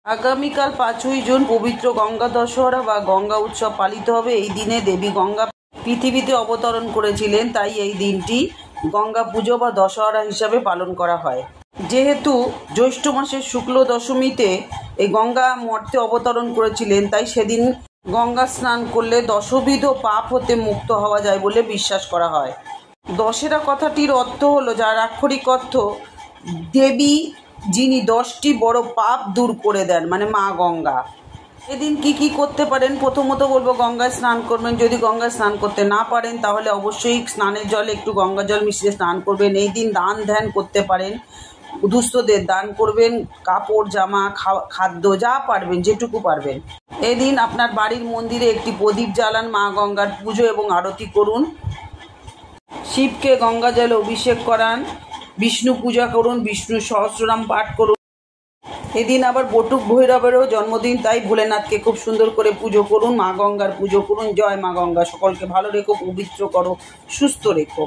আগামীকাল 5ই জুন পবিত্র গঙ্গা দশহরা বা গঙ্গা উৎসব পালিত হবে। এই দিনে দেবী গঙ্গা পৃথিবীতে অবতরণ করেছিলেন, তাই এই দিনটি গঙ্গা পুজো বা দশহরা হিসাবে পালন করা হয়। যেহেতু জ্যৈষ্ঠ মাসের শুক্ল দশমীতে এই গঙ্গা মর্তে অবতরণ করেছিলেন, তাই সেদিন গঙ্গা স্নান করলে দশবিধ পাপ হতে মুক্ত হওয়া যায় বলে বিশ্বাস করা হয়। দশেরা কথাটির অর্থ হলো, যার আক্ষরিক অর্থ দেবী যিনি 10টি বড় পাপ দূর করে দেন, মানে মা গঙ্গা। এদিন কি করতে পারেন? প্রথমত বলবো গঙ্গায় স্নান করবেন। যদি গঙ্গায় স্নান করতে না পারেন তাহলে অবশ্যই স্নানের জলে একটু গঙ্গা জল মিশিয়ে স্নান করবেন। এই দিন দান ধ্যান করতে পারেন, দুস্থদের দান করবেন, কাপড় জামা খাদ্য যা পারবেন, যেটুকু পারবেন। এদিন আপনার বাড়ির মন্দিরে একটি প্রদীপ জ্বালান, মা গঙ্গার পুজো এবং আরতি করুন, শিবকে গঙ্গা জলে অভিষেক করান, বিষ্ণু পূজা করুন, বিষ্ণু সহস্রনাম পাঠ করুন। এদিন আবার বটুক ভৈরবেরও জন্মদিন, তাই ভোলেনাথকে খুব সুন্দর করে পুজো করুন, মা গঙ্গার পুজো করুন। জয় মা গঙ্গা। সকলকে ভালো রেখো, পবিত্র করো, সুস্থ রেখো।